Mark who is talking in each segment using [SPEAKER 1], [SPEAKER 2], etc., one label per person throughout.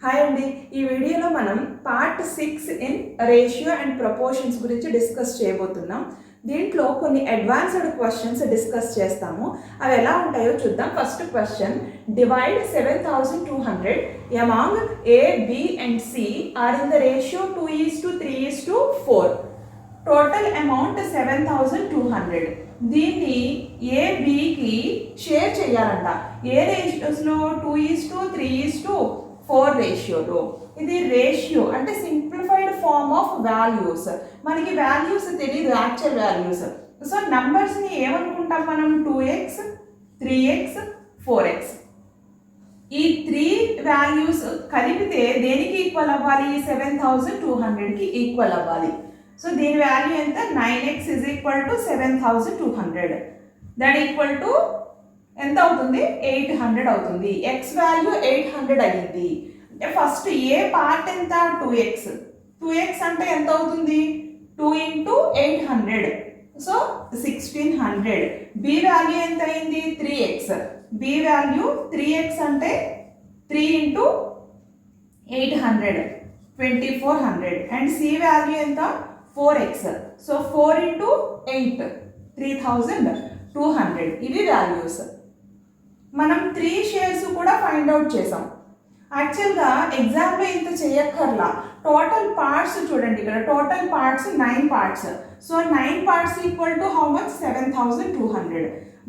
[SPEAKER 1] Hi అండి. ఈ వీడియోలో మనం part 6 in ratio and proportions గురించి డిస్కస్ చేయబోతున్నాం. దీంట్లో కొన్ని అడ్వాన్స్డ్ క్వశ్చన్స్ డిస్కస్ చేస్తాము. అవి ఎలా ఉంటాయో చూద్దాం. First question, divide 7200 among A, B and C are in the ratio 2:3:4. Total amount 7200. దీన్ని ఏ బికి షేర్ చేయాలంట. ఏ రేషియోస్లో? 2:3:4 రేషియోలో. ఇది రేషియో అంటే సింప్లిఫైడ్ ఫార్మ్ ఆఫ్ వాల్యూస్. మనకి వాల్యూస్ తెలియదు, యాక్చువల్ వాల్యూస్. సో నంబర్స్ని ఏమనుకుంటాం మనం? 2x, 3x, 4x. ఈ 3 వాల్యూస్ కలిపితే దేనికి ఈక్వల్ అవ్వాలి? 7200కి ఈక్వల్ అవ్వాలి. సో దీని వాల్యూ ఎంత? 9x is equal to 7200. That equal to ఎంత అవుతుంది? 800 అవుతుంది. ఎక్స్ వాల్యూ 800 అయ్యింది. అంటే ఫస్ట్ ఏ పార్ట్ ఎంత? 2x. 2x అంటే ఎంత అవుతుంది? 2 into 800. సో 1600. బి వాల్యూ ఎంత అయింది? 3x. బి వాల్యూ 3x అంటే 3 into 800, 2400. అండ్ సి వాల్యూ ఎంత? 4x. So 4 into 8, 3200. ఇవి వాల్యూస్. మనం 3 షేర్స్ కూడా ఫైండ్ అవుట్ చేసాం. యాక్చువల్గా ఎగ్జామ్లో ఇంత చేయక్కర్లా. టోటల్ పార్ట్స్ చూడండి, ఇక్కడ total parts 9 parts. So 9 parts equal to how much? 7200.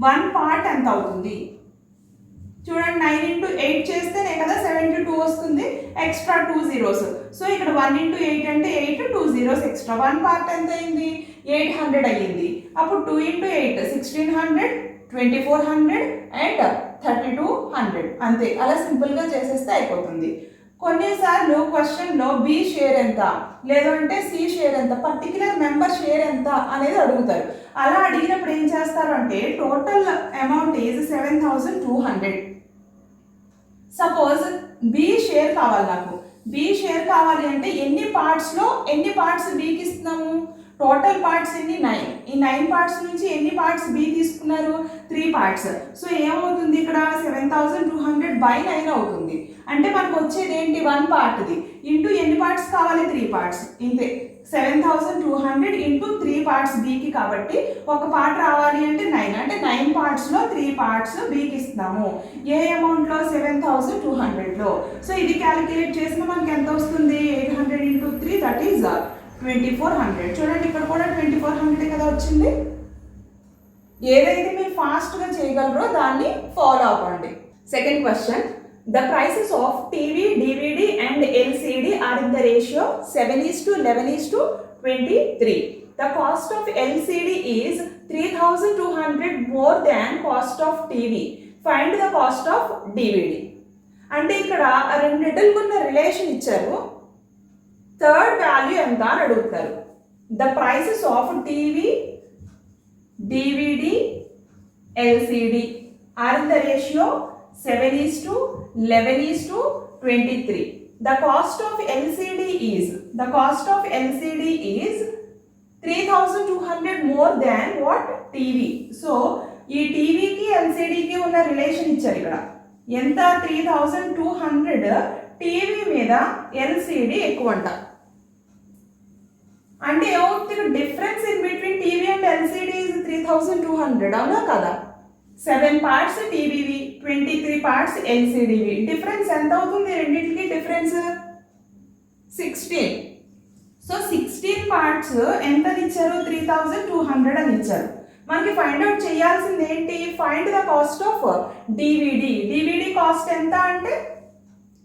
[SPEAKER 1] 1 part ఎంత అవుతుంది చూడండి. 9 into 8 చేస్తేనే కదా 72 వస్తుంది. Extra 2 zeros. సో ఇక్కడ 1 into 8 అంటే 8, 2 zeros ఎక్స్ట్రా. 1 పార్ట్ ఎంత అయింది? 800 అయ్యింది. అప్పుడు 2 into 8, 1600, 2400 అండ్ 3200. అంతే. అలా సింపుల్గా చేసేస్తే అయిపోతుంది. కొన్నిసార్లు క్వశ్చన్లో బి షేర్ ఎంత, లేదంటే సి షేర్ ఎంత, పర్టికులర్ మెంబర్ షేర్ ఎంత అనేది అడుగుతారు. అలా అడిగినప్పుడు ఏం చేస్తారు అంటే total amount is 7200. Suppose B share కావాలి నాకు. బి షేర్ కావాలి అంటే ఎన్ని పార్ట్స్ బికి ఇస్తున్నాము? టోటల్ పార్ట్స్ ఎన్ని? 9. ఈ 9 పార్ట్స్ నుంచి ఎన్ని పార్ట్స్ బి తీసుకున్నారు? 3 పార్ట్స్. సో ఏమవుతుంది ఇక్కడ? 7200 by 9 అవుతుంది. అంటే మనకు వచ్చేది ఏంటి? 1 పార్ట్ది ఇంటూ ఎన్ని పార్ట్స్ కావాలి? 3 పార్ట్స్. ఇంతే. 7200 ఇంటూ 3 పార్ట్స్ బికి. కాబట్టి ఒక పార్ట్ రావాలి అంటే 9. అంటే 9 పార్ట్స్లో 3 పార్ట్స్ బికి ఇస్తున్నాము. ఏ అమౌంట్లో? 7200లో. సో ఇది క్యాలిక్యులేట్ చేసిన మనకి ఎంత వస్తుంది? 800 into 3, దట్ ఈజ్ 2400. చూడండి, ఇక్కడ కూడా 2400 కదా వచ్చింది. ఏదైతే మీరు ఫాస్ట్గా చేయగలరో దాన్ని ఫాలో అవ్వండి. Second question, the prices of TV, DVD and LCD are in the ratio 7:11:23. The cost of LCD is 3200 more than cost of TV. Find the cost of DVD. అంటే ఇక్కడ రెండిటికి ఉన్న రిలేషన్ ఇచ్చారు. థర్డ్ వాల్యూ ఎంత అని అడుగుతారు. The prices of TV, DVD, LCD are in the ratio 7:11:23. The cost of LCD is 3200 more than what? TV. So ఈ టీవీకి ఎల్సిడికి ఉన్న రిలేషన్ ఇచ్చారు ఇక్కడ. ఎంత? 3200. టీవీ మీద ఎల్సిడి ఎక్కువ అంట. అంటే ఏమవుతుంది? Difference in between TV and LCD is 3200. అవునా కదా? 7 పార్ట్స్ టీవీవి, 23 పార్ట్స్ ఎల్సిడివి. డిఫరెన్స్ ఎంత అవుతుంది రెండింటికి? డిఫరెన్స్ 16. సో 16 పార్ట్స్ ఎంత ఇచ్చారు? 3200 అని ఇచ్చారు. మనకి ఫైండ్ అవుట్ చేయాల్సింది ఏంటి? Find the cost of DVD. DVD cost ఎంత అంటే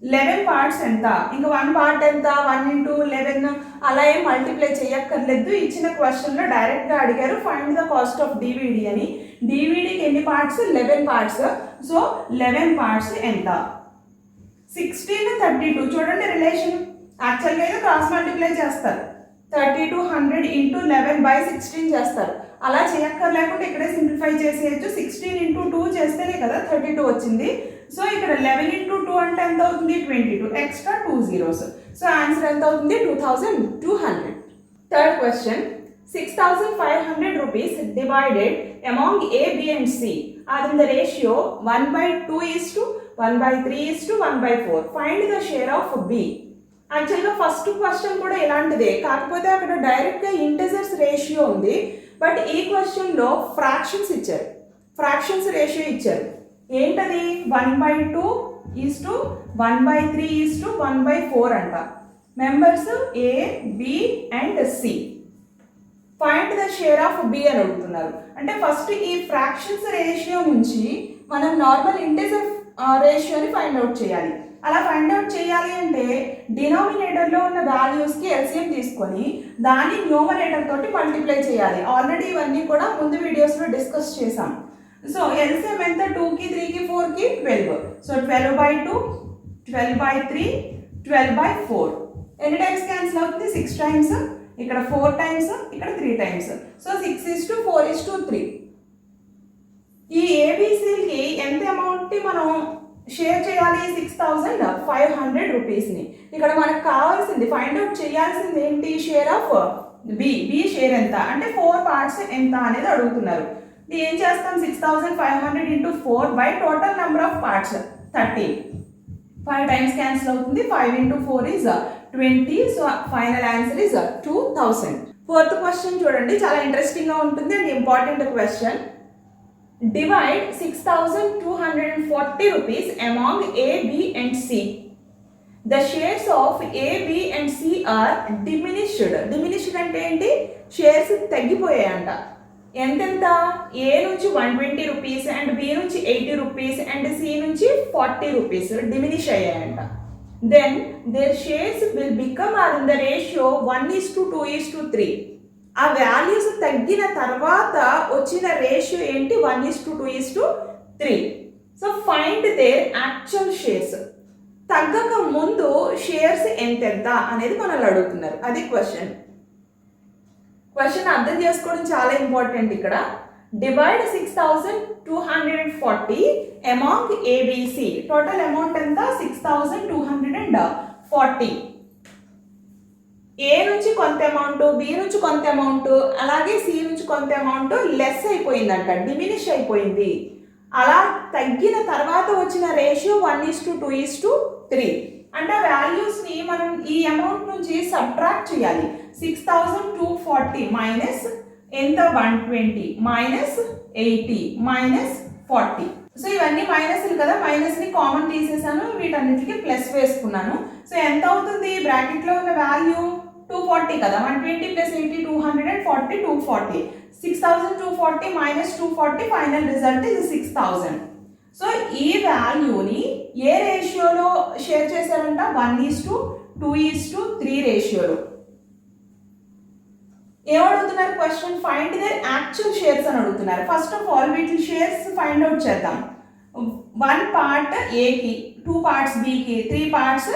[SPEAKER 1] 11 పార్ట్స్ ఎంత? ఇంకా 1 పార్ట్ ఎంత? 1 into 11. అలా ఏం మల్టిప్లై చేయక్కర్లేదు. ఇచ్చిన క్వశ్చన్లో డైరెక్ట్గా అడిగారు find the cost of DVD అని. డివిడికి ఎన్ని పార్ట్స్? 11 పార్ట్స్. సో 11 పార్ట్స్ ఎంత? 16, 32. చూడండి రిలేషన్. యాక్చువల్గా అయితే క్రాస్ మల్టిప్లై చేస్తారు. 3200 into 11 by 16 చేస్తారు. అలా చేయక్కర్లేకుండా ఇక్కడే సింప్లిఫై చేసేయచ్చు. 16 into 2 చేస్తేనే కదా 32 వచ్చింది. సో ఇక్కడ 11 into 2 అంటే ఎంత అవుతుంది? 22. Extra 2 zeros. సో ఆన్సర్ ఎంత అవుతుంది? 2200. Third question, 6500 rupees divided among A, B and C are in the ratio 1/2 1/3:1/4. Find the share of B. యాక్చువల్గా ఫస్ట్ క్వశ్చన్ కూడా ఇలాంటిదే, కాకపోతే అక్కడ డైరెక్ట్గా ఇంటిజర్స్ రేషియో ఉంది, బట్ ఈ క్వశ్చన్లో ఫ్రాక్షన్స్ ఇచ్చారు, ఫ్రాక్షన్స్ రేషియో ఇచ్చారు. ఏంటది 1/2:1/3:1/4 అంట. Members A, B and C. Find the share of B అని అడుగుతున్నారు. అంటే ఫస్ట్ ఈ ఫ్రాక్షన్స్ రేషియో నుంచి మనం నార్మల్ ఇంటిజర్ రేషియోని ఫైండ్ అవుట్ చేయాలి. అలా ఫైండ్ అవుట్ చేయాలి అంటే డినామినేటర్లో ఉన్న వాల్యూస్కి ఎల్సిఎం తీసుకొని దాన్ని న్యూమరేటర్ తోటి మల్టిప్లై చేయాలి. ఆల్రెడీ ఇవన్నీ కూడా ముందు వీడియోస్లో డిస్కస్ చేసాం. సో ఎల్సిఎం ఎంత 2కి 3కి 4కి 12. సో 12/2, 12/3, 12/4. ఎన్ని టైమ్స్ క్యాన్సిల్ అవుతుంది? 6 టైమ్స్. ఇక్కడ 4 టైమ్స్, ఇక్కడ 3 టైమ్స్. సో 6:4:3. ఈ ఏబిసికి ఎంత అమౌంట్ని మనం షేర్ చేయాలి? 6,500 రూపీస్ని. ఇక్కడ మనకు కావాల్సింది ఫైండ్ అవుట్ చేయాల్సింది ఏంటి? Share of B. షేర్ ఎంత అంటే 4 పార్ట్స్ ఎంత అనేది అడుగుతున్నారు. ఏం చేస్తాం? 6,500 into 4 by total number of parts 13. 5 times cancel అవుతుంది. 5 into 4 is 20. So final answer is 2,000. Fourth question చూడండి, చాలా ఇంట్రెస్టింగ్ గా ఉంటుంది and important question. Divide 6,240 rupees among A, B and C. The shares of A, B and C are diminished. Diminished అంటే ఏంటి? Shares తగ్గిపోయాయంట. ఎంతెంత? A నుంచి 120 rupees and B నుంచి 80 rupees and C నుంచి 40 రూపీస్ డిమినిష్ అయ్యాయంట. Then their shares will become are in the ratio 1:2:3. ఆ values తగ్గిన తర్వాత వచ్చిన రేషియో ఏంటి? 1:2:3. So find their actual shares. తగ్గక ముందు షేర్స్ ఎంతెంత అనేది మనల్ని అడుగుతున్నారు. అది క్వశ్చన్ అర్థం చేసుకోవడం చాలా ఇంపార్టెంట్. ఇక్కడ divide 6,240 among ABC. Total amount ఎంత? 6,240. ఏ నుంచి కొంత అమౌంట్, బి నుంచి కొంత అమౌంట్, అలాగే సి నుంచి కొంత అమౌంట్ లెస్ అయిపోయిందంట, డిమినిష్ అయిపోయింది. అలా తగ్గిన తర్వాత వచ్చిన రేషియో 1:2:3. అంటే ఆ వాల్యూస్ని మనం ఈ అమౌంట్ నుంచి సబ్ట్రాక్ట్ చేయాలి. 6,240 మైనస్ ఎంత? 120 మైనస్ 80 మైనస్ 40. సో ఇవన్నీ మైనస్లు కదా, మైనస్ని కామన్ తీసేసాను, వీటన్నిటికీ ప్లస్ వేసుకున్నాను. సో ఎంత అవుతుంది? బ్రాకెట్లో ఉన్న వాల్యూ 240 కదా, 120 + 80 240, 240. 6,240 మైనస్ 240, ఫైనల్ రిజల్ట్ ఇది 6,000. సో ఈ వాల్యూని ఏ రేషియోలో షేర్ చేశారంట? 1:2:3 రేషియోలో. ఏమడుగుతున్నారు question? Find their actual shares అని అడుగుతున్నారు. ఫస్ట్ ఆఫ్ ఆల్ వీటి షేర్స్ ఫైండ్ అవుట్ చేద్దాం. 1 పార్ట్ ఏకి, 2 పార్ట్స్ బికి, 3 పార్ట్స్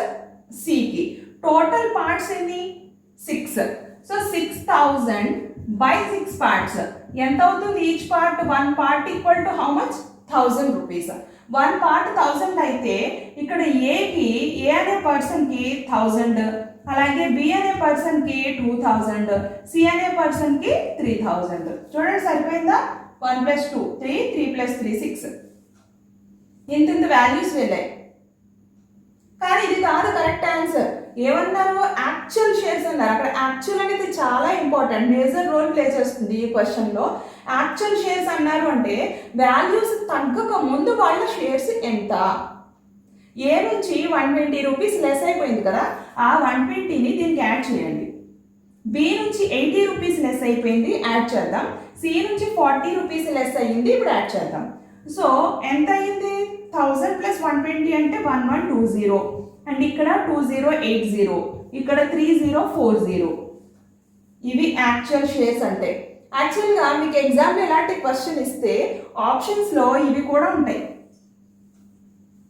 [SPEAKER 1] సికి. టోటల్ పార్ట్స్ ఎన్ని? 6. సో 6,000/6 పార్ట్స్ ఎంత అవుతుంది? Each part 1 part equal to how much? 1,000 rupees. 1 part 1000 అయితే ఇక్కడ ఏ అనే పర్సన్కి 1000, అలాగే బి అనే పర్సన్కి 2000, సి అనే పర్సన్కి 3000. చూడండి సరిపోయిందా? 1 + 2 3, 3 + 3 6. ఇంత వాల్యూస్ వెళ్ళాయి. కానీ ఇది కాదు కరెక్ట్ ఆన్సర్. ఏమన్నారు? యాక్చువల్ షేర్స్ అన్నారు. అక్కడ యాక్చువల్ అనేది చాలా ఇంపార్టెంట్, మేజర్ రోల్ ప్లే చేస్తుంది ఈ క్వశ్చన్లో. యాక్చువల్ షేర్స్ అన్నారు అంటే వాల్యూస్ తగ్గక ముందు వాళ్ళ షేర్స్ ఎంత? ఏ నుంచి 120 రూపీస్ లెస్ అయిపోయింది కదా, ఆ 120ని దీనికి యాడ్ చేయండి. బి నుంచి 80 రూపీస్ లెస్ అయిపోయింది, యాడ్ చేద్దాం. సి నుంచి 40 రూపీస్ లెస్ అయ్యింది, ఇప్పుడు యాడ్ చేద్దాం. సో ఎంత అయింది? 1000 + 120 అంటే 1120 అండ్ ఇక్కడ 2080, ఇక్కడ 3040. ఇవి యాక్చువల్ షేర్స్ అంటే. యాక్చువల్గా మీకు ఎగ్జామ్లో ఎలాంటి క్వశ్చన్ ఇస్తే ఆప్షన్స్లో ఇవి కూడా ఉంటాయి.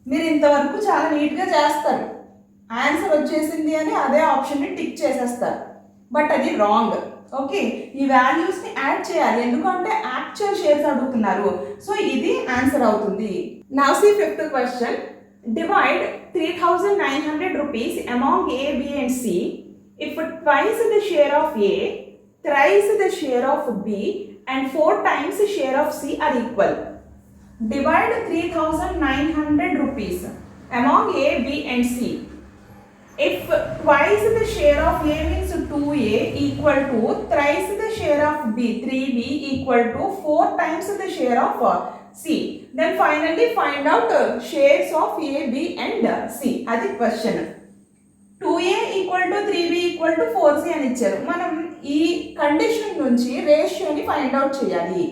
[SPEAKER 1] మీరు ఇంతవరకు చాలా నీట్గా చేస్తారు, ఆన్సర్ వచ్చేసింది అని అదే ఆప్షన్ని టిక్ చేసేస్తారు, బట్ అది రాంగ్. ఓకే, ఈ వాల్యూస్ని యాడ్ చేయాలి, ఎందుకంటే యాక్చువల్ షేర్స్ అడుగుతున్నారు. సో ఇది ఆన్సర్ అవుతుంది. Now see fifth question. Divide 3,900 rupees among A, B and C. If twice the share of A, thrice the share of B and 4 times the share of C are equal. divide 3,900 rupees among A, B and C. If twice the share of A means 2A equal to thrice the share of B, 3B equal to 4 times the share of C. Then finally find out shares of A, B and C. అది question. 2A equal to 3B equal to 4C అని ఇచ్చారు. మనం ఈ condition నుంచి రేషియోని find out చేయాలి.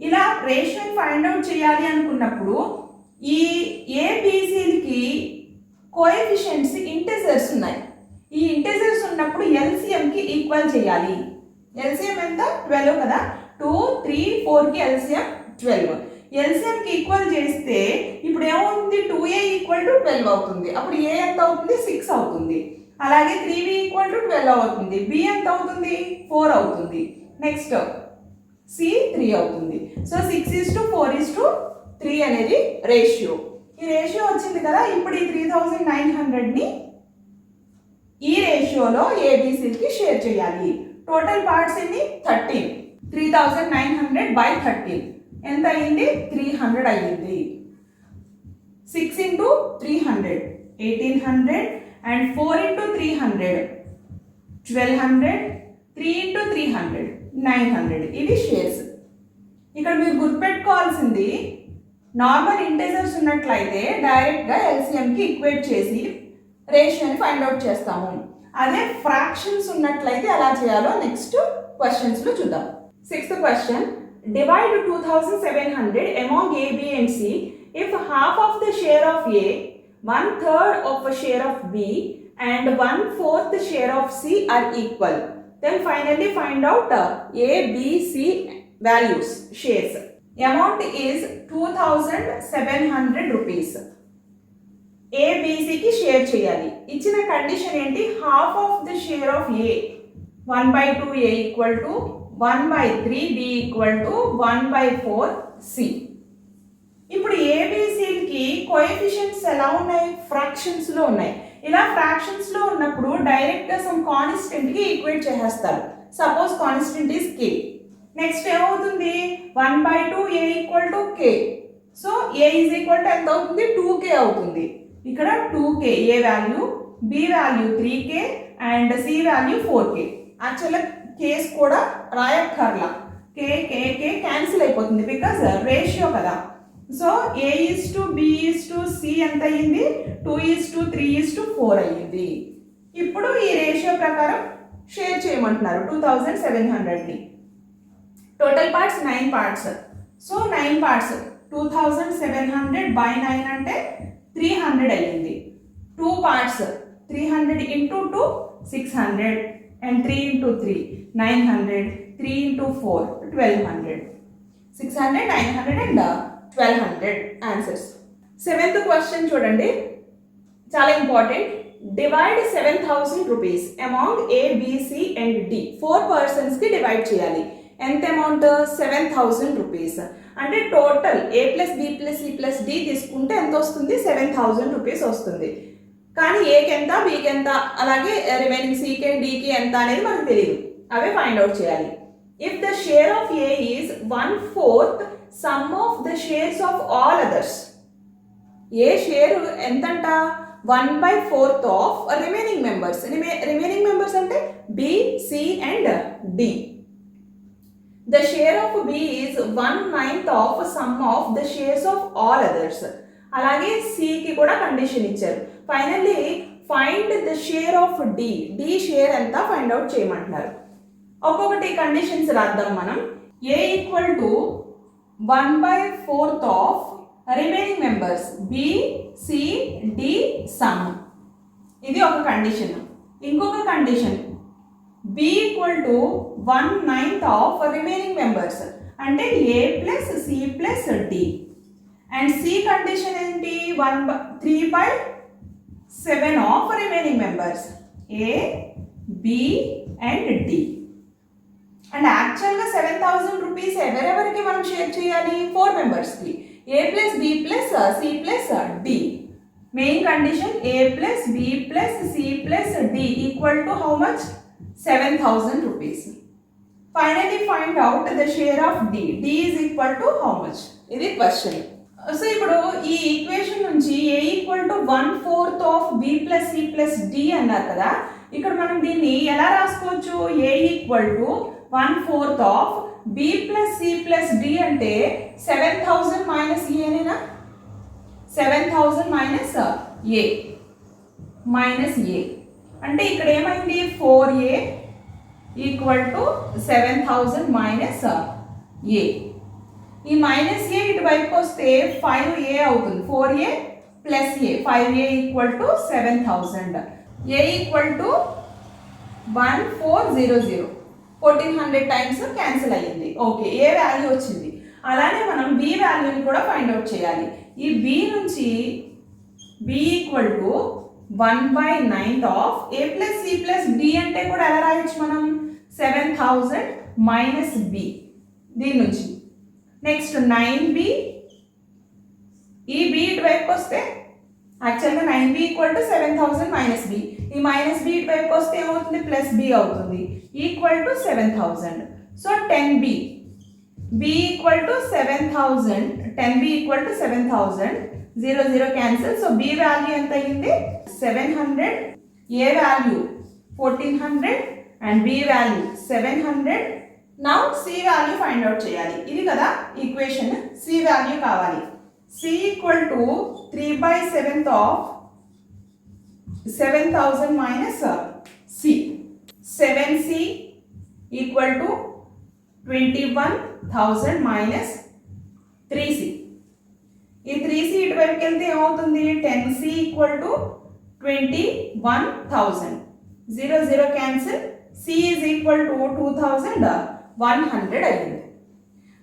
[SPEAKER 1] ఇలా రేషియోని find out చేయాలి అనుకున్నప్పుడు ఈ ఏబిసిలకి కోఎఫిషియెంట్స్ ఇంటిజర్స్ ఉన్నాయి. ఈ ఇంటిజర్స్ ఉన్నప్పుడు ఎల్సిఎంకి ఈక్వల్ చేయాలి. ఎల్సిఎం ఎంత 12 కదా, 2, 3, 4కి ఎల్సిఎం 12. ఎల్సిఎంకి ఈక్వల్ చేస్తే ఇప్పుడు ఏమవుతుంది, 2A ఈక్వల్ టు 12 అవుతుంది. అప్పుడు ఏ ఎంత అవుతుంది, 6 అవుతుంది. అలాగే 3B ఈక్వల్ టు 12 అవుతుంది. బి ఎంత అవుతుంది, 4 అవుతుంది. నెక్స్ట్ సి 3 అవుతుంది. సో 6:4:3 అనేది రేషియో. ఈ రేషియో వచ్చింది కదా. ఇప్పుడు ఈ 3,900ని ఈ రేషియోలో ఏబిసికి షేర్ చేయాలి. టోటల్ పార్ట్స్ ఎన్ని, 13. 3,900/13 ఎంత అయింది, 300 అయ్యింది. 6 into 300 1800 and 4 into 300 1200, 3 into 300 900. ఇవి షేర్స్. ఇక్కడ మీరు గుర్తుపెట్టుకోవాల్సింది, నార్మల్ ఇంటిజర్స్ ఉన్నట్లయితే డైరెక్ట్గా ఎల్సిఎంకి ఈక్వేట్ చేసి రేషియోని ఫైండ్ అవుట్ చేస్తాము. అదే ఫ్రాక్షన్స్ ఉన్నట్లయితే ఎలా చేయాలో నెక్స్ట్ క్వశ్చన్స్లో చూద్దాం. 6th question, divide 2,700 among A, B and C if half of the share of A, 1/3 of a share of B and 1/4 share of C are equal. Then finally find out A, B, C values, shares. Amount is 2,700 rupees. A, B, C కి share చేయాలి. ఇచ్చిన condition ఏంటి, half of the share of A 1/2 A equal to 1/3 B equal to 1/4 C. ఇప్పుడు ఏబిసికి coefficients ఎలా ఉన్నాయి, fractions లో ఉన్నాయి. ఇలా ఫ్రాక్షన్స్ లో ఉన్నప్పుడు డైరెక్ట్ గా సమ్ కాన్స్టెంట్ కి ఈక్వేట్ చేసేస్తారు. Suppose constant is K. Next ఏమవుతుంది, 1/2 A equal to K. So A is equal to ఎంత అవుతుంది, 2K అవుతుంది. ఇక్కడ 2K A value, B value 3K and C value 4K. యాక్చువల్గా కేస్ కూడా రాయక్కర్లా, K క్యాన్సిల్ అయిపోతుంది బికాస్ రేషియో కదా. సో A:B:C ఎంత అయ్యింది, 2:3:4 అయ్యింది. ఇప్పుడు ఈ రేషియో ప్రకారం షేర్ చేయమంటున్నారు 2,700ని. Total parts 9 parts. So 9 parts 2,700/9 అంటే 300 అయ్యింది. 2 parts 300 into 2 600 and 3 into 3 900, 3 into 4 1200. 600, 900 and 1200 answers. 7th question చూడండి, చాలా important. Divide 7,000 rupees among A, B, C and D. 4 పర్సన్స్కి డివైడ్ చేయాలి. ఎంత అమౌంట్, 7,000 రూపీస్. అంటే టోటల్ A+B+C+D తీసుకుంటే ఎంత వస్తుంది, 7,000 రూపీస్ వస్తుంది. కానీ ఏకి ఎంత, బికి ఎంత, అలాగే రిమైనింగ్ సికి డికి ఎంత అనేది మనకు తెలియదు. అవే ఫైండ్ అవుట్ చేయాలి. If the share of A is 1/4 sum of the shares of all others. A share ఎంతంట, 1/4 of remaining members. Remaining members అంటే B, C and D. The share of B is 1/9 of sum of the shares of all others. అలాగే C కి కూడా condition ఇచ్చారు. Finally find the share of D. D share ఎంత find out చేయమంటున్నారు. ఒక్కొక్కటి conditions రాద్దాం మనం. A equal to 1/4 of remaining members B, C, D some. ఇది ఒక కండిషన్. ఇంకొక condition B equal to 1/9 of remaining members అంటే A+C+D. అండ్ C కండిషన్ ఏంటి, 3/7 of remaining members A, B and D. And యాక్చువల్గా 7,000 rupees ఎవరెవరికి మనం share చేయాలి, 4 మెంబర్స్కి, A+B+C+D. Main condition A+B+C+D equal to how much, 7,000 rupees. Finally find out the share of D. D is equal to how much? ఇది question. So ఇప్పుడు ఈ equation నుంచి a equal to 1/4 of b plus c plus d అన్నారు కదా, ఇక్కడ మనం దీన్ని ఎలా రాసుకోవచ్చు? a equal to 1/4 of b plus c plus d అంటే 7000 minus a అనేనా? 7000 minus a minus a అంటే ఇక్కడ ఏమైంది? 4a equal to 7000 minus a. ఈ మైనస్ a ఇటువైపుకి వస్తే 5a అవుతుంది. 4a plus a 5a equal to 7000. a equal to 1400 1400 times cancel అయ్యింది. Okay, ఏ value వచ్చింది. అలానే మనం b వాల్యూని కూడా ఫైండ్ అవుట్ చేయాలి. ఈ b నుంచి b equal to 1/9 of a plus c plus d అంటే కూడా ఎలా రాయొచ్చు మనం? 7000 మైనస్ b. దీని నుంచి నెక్స్ట్ 9b, ఈ b ఇటువైపుకి వస్తే యాక్చువల్గా 9b equal to 7000 minus b. ఈ మైనస్ b ఇటువైపుకి వస్తే ఏమవుతుంది? ప్లస్ b అవుతుంది equal to 7000. So 10b, b equal to 7000, 10b equal to 7000, 0 0 cancel. So b value ఎంత అయ్యింది? 700, a value 1400 and b value 700. Now c value find out చేయాలి. ఇది కదా equation, c value కావాలి. c equal to 3/7 of 7000 minus c. 7c equal to 21,000 minus 3c. ఈ 3c ఇటువైపుకి వెళ్తే ఏమవుతుంది? 10c equal to 21,000, 0 0 cancel. c is equal to 2100 అయ్యింది.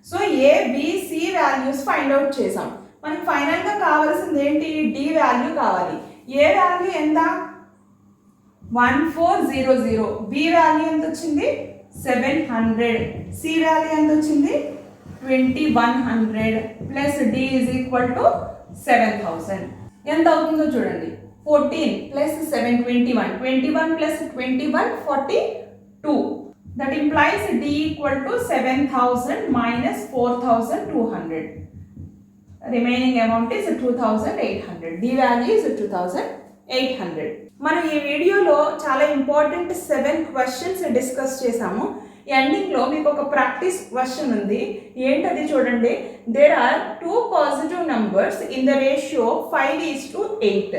[SPEAKER 1] So a b c values find out చేసాం. మనకి ఫైనల్గా కావాల్సింది ఏంటి? d వాల్యూ కావాలి. a వాల్యూ ఎంత? 1400. b వాల్యూ ఎంత వచ్చింది? 700. c వాల్యూ ఎంత వచ్చింది? 2100 plus d is equal to 7000. ఎంత అవుతుందో చూడండి. 14 plus 7 21, 21 plus 21 42. That implies d equal to 7000 minus 4200. Remaining amount is 2800. D value is 2800. మనం ఈ వీడియోలో చాలా ఇంపార్టెంట్ 7 క్వశ్చన్స్ డిస్కస్ చేసాము. ఎండింగ్లో మీకు ఒక ప్రాక్టీస్ క్వశ్చన్ ఉంది. ఏంటది చూడండి. There are 2 positive numbers in the ratio 5:8.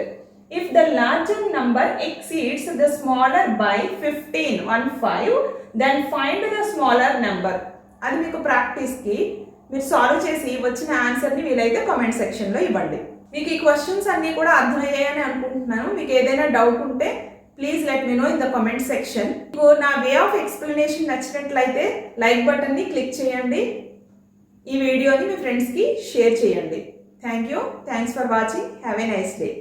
[SPEAKER 1] If the larger number exceeds the smaller by 15, then find the smaller number. అది మీకు ప్రాక్టీస్కి మీరు సాల్వ్ చేసి వచ్చిన ఆన్సర్ని వీలైతే కామెంట్ సెక్షన్లో ఇవ్వండి. మీకు ఈ క్వశ్చన్స్ అన్నీ కూడా అర్థమయ్యాయని అనుకుంటున్నాను. మీకు ఏదైనా డౌట్ ఉంటే please let me know in the comment section. మీకు నా వే ఆఫ్ ఎక్స్ప్లెనేషన్ నచ్చినట్లయితే లైక్ బటన్ని క్లిక్ చేయండి. ఈ వీడియోని మీ ఫ్రెండ్స్కి షేర్ చేయండి. Thank you. Thanks for watching. Have a nice day.